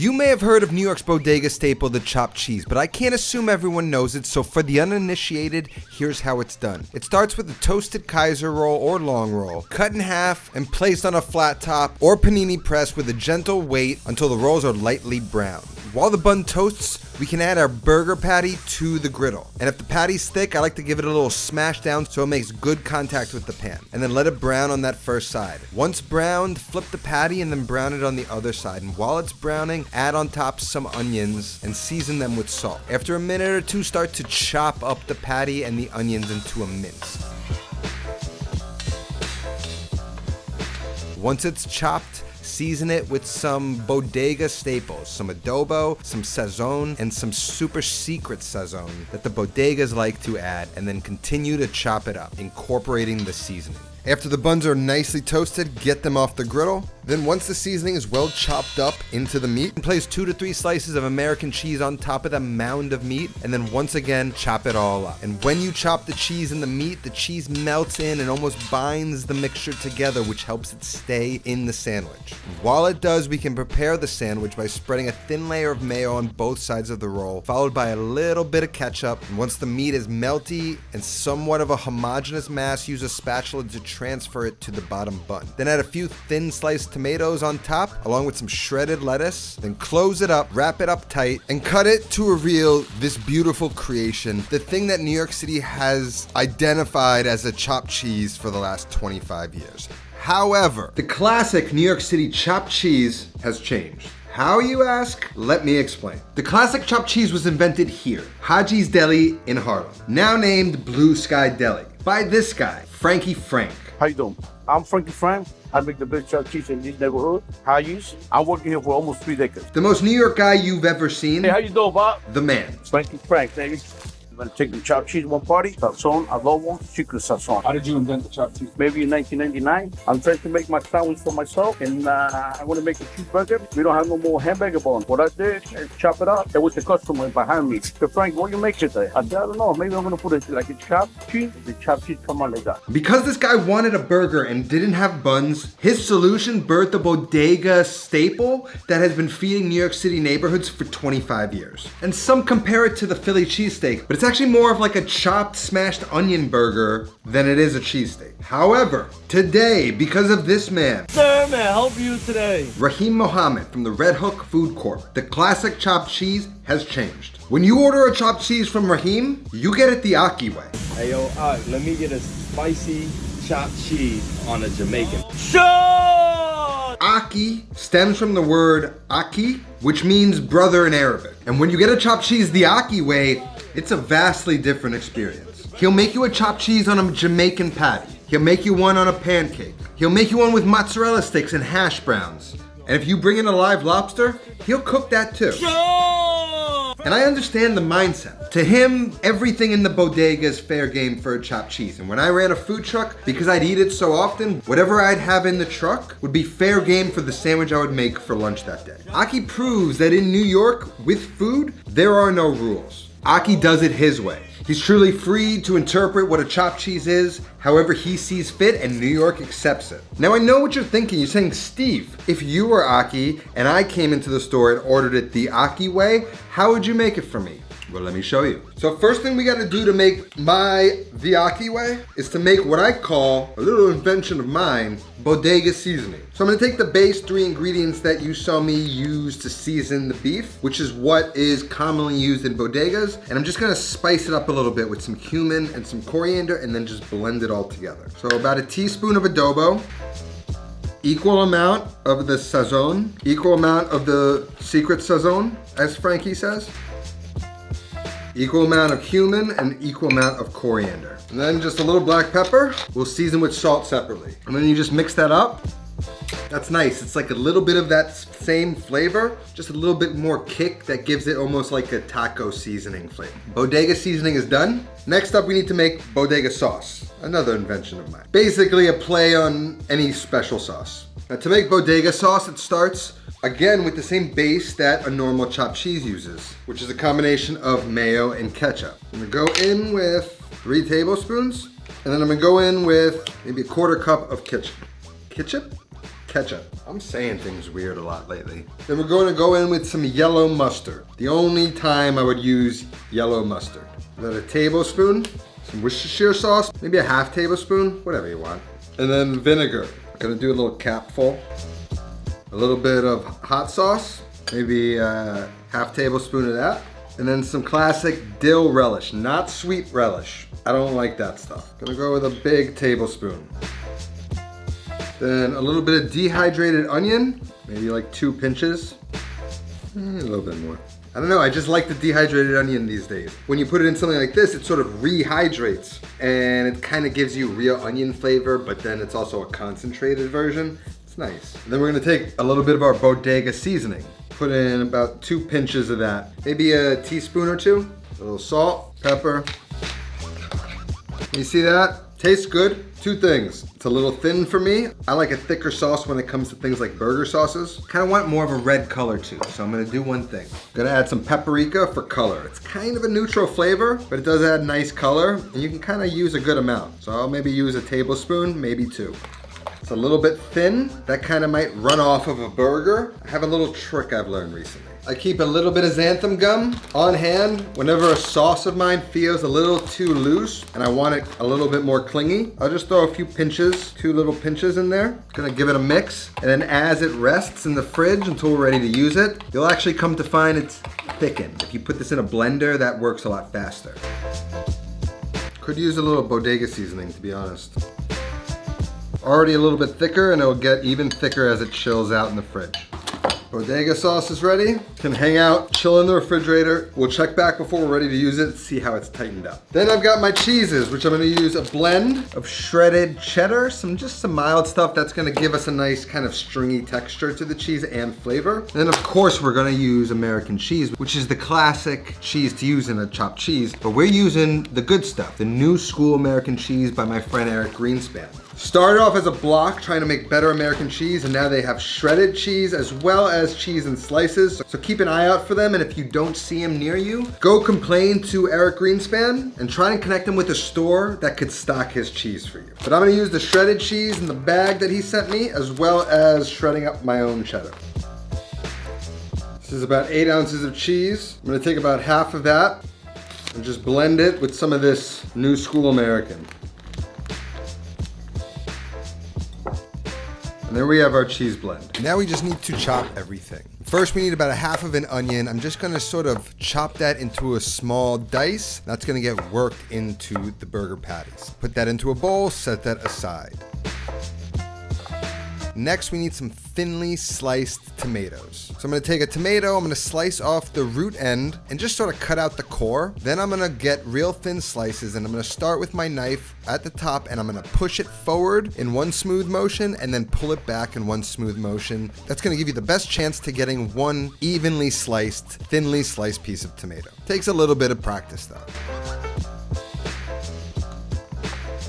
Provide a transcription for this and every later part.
You may have heard of New York's bodega staple, the chopped cheese, but I can't assume everyone knows it, so for the uninitiated, here's how it's done. It starts with a toasted Kaiser roll or long roll, cut in half and placed on a flat top or panini press with a gentle weight until the rolls are lightly brown. While the bun toasts, we can add our burger patty to the griddle. And if the patty's thick, I like to give it a little smash down so it makes good contact with the pan. And then let it brown on that first side. Once browned, flip the patty and then brown it on the other side. And while it's browning, add on top some onions and season them with salt. After a minute or two, start to chop up the patty and the onions into a mince. Once it's chopped, season it with some bodega staples, some adobo, some sazon, and some super secret sazon that the bodegas like to add, and then continue to chop it up, incorporating the seasoning. After the buns are nicely toasted, get them off the griddle. Then once the seasoning is well chopped up into the meat, place 2 to 3 slices of American cheese on top of that mound of meat, and then once again, chop it all up. And when you chop the cheese and the meat, the cheese melts in and almost binds the mixture together, which helps it stay in the sandwich. While it does, we can prepare the sandwich by spreading a thin layer of mayo on both sides of the roll, followed by a little bit of ketchup. And once the meat is melty and somewhat of a homogeneous mass, use a spatula to transfer it to the bottom bun. Then add a few thin sliced tomatoes on top, along with some shredded lettuce. Then close it up, wrap it up tight, and cut it to reveal this beautiful creation, the thing that New York City has identified as a chopped cheese for the last 25 years. However, the classic New York City chopped cheese has changed. How, you ask? Let me explain. The classic chopped cheese was invented here, Hadjii's Deli in Harlem, now named Blue Sky Deli, by this guy, Frankie Frank. How you doing? I'm Frankie Frank. I make the best chopped cheese in this neighborhood, Hadjii's. I'm working here for almost 3 decades. The most New York guy you've ever seen. Hey, how you doing, Bob? The man. Frankie Frank, baby. I'm gonna take the chopped cheese one party, sazon, adobo, secret sazon. How did you invent the chopped cheese? Maybe in 1999. I'm trying to make my sandwich for myself, and I want to make a cheeseburger. We don't have no more hamburger bun. What I did is chop it up. There was the customer behind me. So Frank, what you make today? I said, I don't know. Maybe I'm gonna put it like a chopped cheese. The chopped cheese come out like that. Because this guy wanted a burger and didn't have buns, his solution birthed a bodega staple that has been feeding New York City neighborhoods for 25 years. And some compare it to the Philly cheesesteak, but it's actually more of like a chopped, smashed onion burger than it is a cheesesteak. However, today, because of this man, Sir, may I help you today? Rahim Mohammed from the Red Hook Food Corp, the classic chopped cheese has changed. When you order a chopped cheese from Rahim, you get it the Ocky way. Hey, yo, let me get a spicy chopped cheese on a Jamaican. Ocky stems from the word Aki, which means brother in Arabic. And when you get a chopped cheese the Ocky way, it's a vastly different experience. He'll make you a chopped cheese on a Jamaican patty. He'll make you one on a pancake. He'll make you one with mozzarella sticks and hash browns. And if you bring in a live lobster, he'll cook that too. And I understand the mindset. To him, everything in the bodega is fair game for a chopped cheese. And when I ran a food truck, because I'd eat it so often, whatever I'd have in the truck would be fair game for the sandwich I would make for lunch that day. Aki proves that in New York, with food, there are no rules. Ocky does it his way. He's truly free to interpret what a chopped cheese is, however he sees fit, and New York accepts it. Now I know what you're thinking. You're saying, Steve, if you were Ocky and I came into the store and ordered it the Ocky way, how would you make it for me? Well, let me show you. So first thing we gotta do to make the Ocky way is to make what I call, a little invention of mine, bodega seasoning. So I'm gonna take the base 3 ingredients that you saw me use to season the beef, which is what is commonly used in bodegas, and I'm just gonna spice it up a little bit with some cumin and some coriander and then just blend it all together. So about a teaspoon of adobo, equal amount of the sazon, equal amount of the secret sazon, as Frankie says, equal amount of cumin and equal amount of coriander. And then just a little black pepper. We'll season with salt separately. And then you just mix that up. That's nice. It's like a little bit of that same flavor, just a little bit more kick that gives it almost like a taco seasoning flavor. Bodega seasoning is done. Next up, we need to make bodega sauce, another invention of mine. Basically a play on any special sauce. Now to make bodega sauce, it starts again with the same base that a normal chopped cheese uses, which is a combination of mayo and ketchup. I'm gonna go in with 3 tablespoons, and then I'm gonna go in with maybe a 1/4 cup of ketchup. ketchup. I'm saying things weird a lot lately. Then we're going to go in with some yellow mustard. The only time I would use yellow mustard. About a tablespoon, some Worcestershire sauce, maybe a half tablespoon, whatever you want. And then vinegar. I'm gonna do a little capful. A little bit of hot sauce, maybe a half tablespoon of that. And then some classic dill relish, not sweet relish. I don't like that stuff. Gonna go with a big tablespoon. Then a little bit of dehydrated onion, maybe like 2 pinches. A little bit more. I don't know, I just like the dehydrated onion these days. When you put it in something like this, it sort of rehydrates and it kind of gives you real onion flavor, but then it's also a concentrated version. It's nice. And then we're gonna take a little bit of our bodega seasoning. Put in about 2 pinches of that. Maybe a teaspoon or 2. A little salt, pepper. You see that? Tastes good. 2 things. It's a little thin for me. I like a thicker sauce when it comes to things like burger sauces. Kind of want more of a red color too, so I'm gonna do one thing. Gonna add some paprika for color. It's kind of a neutral flavor, but it does add nice color, and you can kind of use a good amount. So I'll maybe use a tablespoon, maybe 2. It's a little bit thin. That kind of might run off of a burger. I have a little trick I've learned recently. I keep a little bit of xanthan gum on hand whenever a sauce of mine feels a little too loose and I want it a little bit more clingy. I'll just throw a few pinches, 2 little pinches in there. Gonna give it a mix, and then as it rests in the fridge until we're ready to use it, you'll actually come to find it's thickened. If you put this in a blender, that works a lot faster. Could use a little bodega seasoning, to be honest. Already a little bit thicker, and it'll get even thicker as it chills out in the fridge. Bodega sauce is ready. Can hang out, chill in the refrigerator. We'll check back before we're ready to use it, see how it's tightened up. Then I've got my cheeses, which I'm gonna use a blend of shredded cheddar, just some mild stuff that's gonna give us a nice kind of stringy texture to the cheese and flavor. Then of course we're gonna use American cheese, which is the classic cheese to use in a chopped cheese, but we're using the good stuff, the new school American cheese by my friend Eric Greenspan. Started off as a block trying to make better American cheese, and now they have shredded cheese as well as cheese in slices. So keep an eye out for them, and if you don't see them near you, go complain to Eric Greenspan and try and connect him with a store that could stock his cheese for you. But I'm gonna use the shredded cheese in the bag that he sent me, as well as shredding up my own cheddar. This is about 8 ounces of cheese. I'm gonna take about half of that and just blend it with some of this new school American. And there we have our cheese blend. Now we just need to chop everything. First, we need about a half of an onion. I'm just gonna sort of chop that into a small dice. That's gonna get worked into the burger patties. Put that into a bowl, set that aside. Next, we need some thinly sliced tomatoes. So I'm gonna take a tomato, I'm gonna slice off the root end and just sort of cut out the core. Then I'm gonna get real thin slices, and I'm gonna start with my knife at the top, and I'm gonna push it forward in one smooth motion and then pull it back in one smooth motion. That's gonna give you the best chance to getting one evenly sliced, thinly sliced piece of tomato. Takes a little bit of practice though.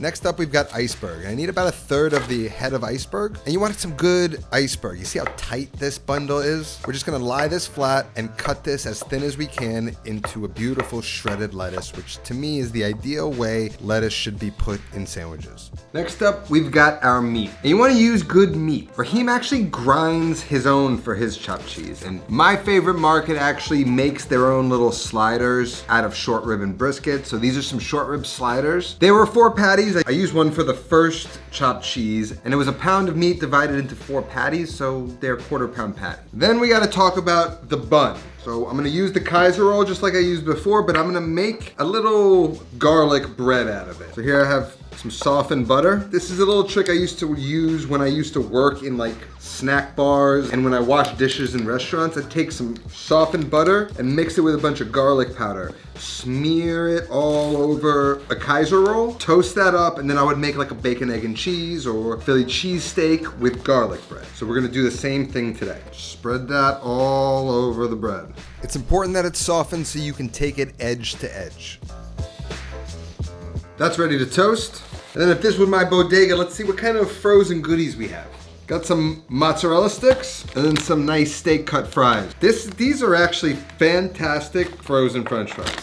Next up, we've got iceberg. I need about a third of the head of iceberg, and you want some good iceberg. You see how tight this bundle is? We're just gonna lie this flat and cut this as thin as we can into a beautiful shredded lettuce, which to me is the ideal way lettuce should be put in sandwiches. Next up, we've got our meat. And you wanna use good meat. Rahim actually grinds his own for his chopped cheese, and my favorite market actually makes their own little sliders out of short rib and brisket. So these are some short rib sliders. They were 4 patties. I used one for the first chopped cheese, and it was a pound of meat divided into 4 patties, so they're quarter-pound patty. Then we gotta talk about the bun. So I'm gonna use the Kaiser roll just like I used before, but I'm gonna make a little garlic bread out of it. So here I have some softened butter. This is a little trick I used to use when I used to work in like snack bars and when I wash dishes in restaurants. I'd take some softened butter and mix it with a bunch of garlic powder. Smear it all over a Kaiser roll, toast that up, and then I would make like a bacon, egg, and cheese or Philly cheesesteak with garlic bread. So we're gonna do the same thing today. Spread that all over the bread. It's important that it's softened so you can take it edge to edge. That's ready to toast. And then if this was my bodega, let's see what kind of frozen goodies we have. Got some mozzarella sticks and then some nice steak cut fries. These are actually fantastic frozen French fries.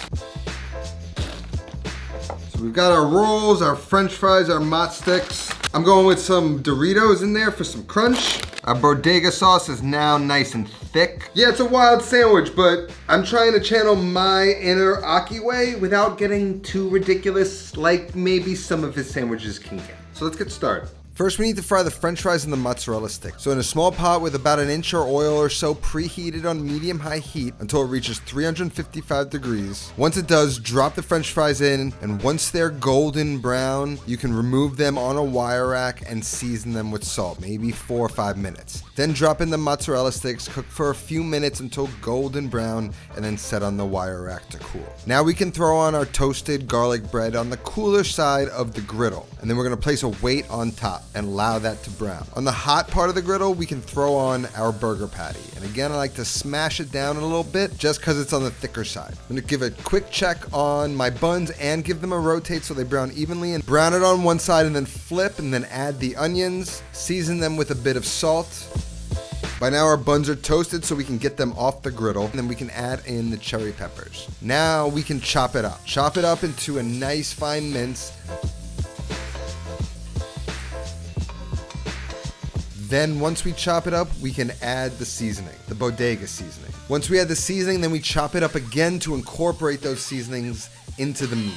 So we've got our rolls, our French fries, our mozz sticks. I'm going with some Doritos in there for some crunch. Our bodega sauce is now nice and thick. Yeah, it's a wild sandwich, but I'm trying to channel my inner Ocky way without getting too ridiculous like maybe some of his sandwiches can get. So let's get started. First, we need to fry the french fries and the mozzarella sticks. So in a small pot with about an inch or oil or so preheated on medium-high heat until it reaches 355 degrees. Once it does, drop the french fries in, and once they're golden brown, you can remove them on a wire rack and season them with salt, maybe 4 or 5 minutes. Then drop in the mozzarella sticks, cook for a few minutes until golden brown, and then set on the wire rack to cool. Now we can throw on our toasted garlic bread on the cooler side of the griddle, and then we're gonna place a weight on top and allow that to brown. On the hot part of the griddle, we can throw on our burger patty. And again, I like to smash it down a little bit just because it's on the thicker side. I'm gonna give a quick check on my buns and give them a rotate so they brown evenly, and brown it on one side and then flip, and then add the onions, season them with a bit of salt. By now our buns are toasted so we can get them off the griddle, and then we can add in the cherry peppers. Now we can chop it up. Chop it up into a nice fine mince. Then once we chop it up, we can add the seasoning, the bodega seasoning. Once we add the seasoning, then we chop it up again to incorporate those seasonings into the meat.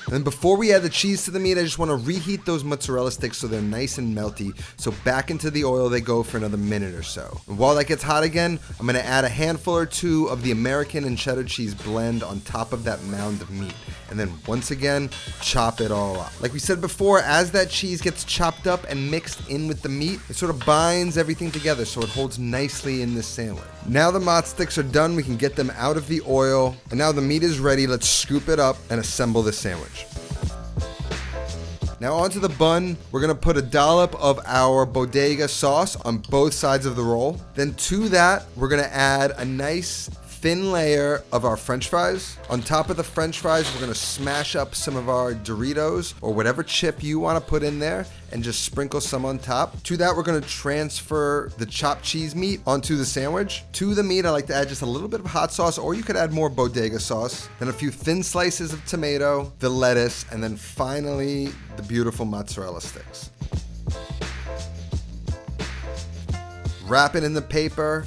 And then before we add the cheese to the meat, I just want to reheat those mozzarella sticks so they're nice and melty. So back into the oil they go for another minute or so. And while that gets hot again, I'm going to add a handful or two of the American and cheddar cheese blend on top of that mound of meat. And then once again, chop it all up. Like we said before, as that cheese gets chopped up and mixed in with the meat, it sort of binds everything together so it holds nicely in this sandwich. Now the mozz sticks are done, we can get them out of the oil. And now the meat is ready, let's scoop it up and assemble the sandwich. Now onto the bun, we're gonna put a dollop of our bodega sauce on both sides of the roll. Then to that, we're gonna add a nice thin layer of our french fries. On top of the french fries, we're gonna smash up some of our Doritos or whatever chip you wanna put in there and just sprinkle some on top. To that, we're gonna transfer the chopped cheese meat onto the sandwich. To the meat, I like to add just a little bit of hot sauce, or you could add more bodega sauce. Then a few thin slices of tomato, the lettuce, and then finally, the beautiful mozzarella sticks. Wrap it in the paper.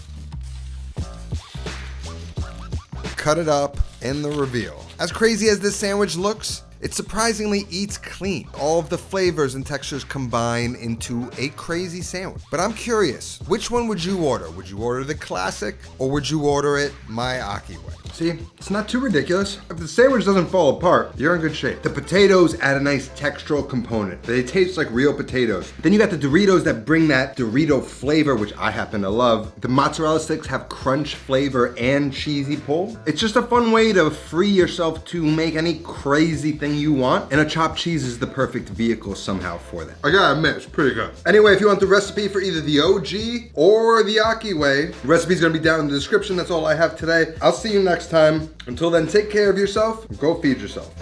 Cut it up, and the reveal. As crazy as this sandwich looks, it surprisingly eats clean. All of the flavors and textures combine into a crazy sandwich. But I'm curious, which one would you order? Would you order the classic, or would you order it my Ocky way? See, it's not too ridiculous. If the sandwich doesn't fall apart, you're in good shape. The potatoes add a nice textural component. They taste like real potatoes. Then you got the Doritos that bring that Dorito flavor, which I happen to love. The mozzarella sticks have crunch flavor and cheesy pull. It's just a fun way to free yourself to make any crazy thing you want, and a chopped cheese is the perfect vehicle somehow for that. I gotta admit, it's pretty good. Anyway, if you want the recipe for either the OG or the Ocky way, the recipe's gonna be down in the description. That's all I have today. I'll see you next time. Until then, take care of yourself and go feed yourself.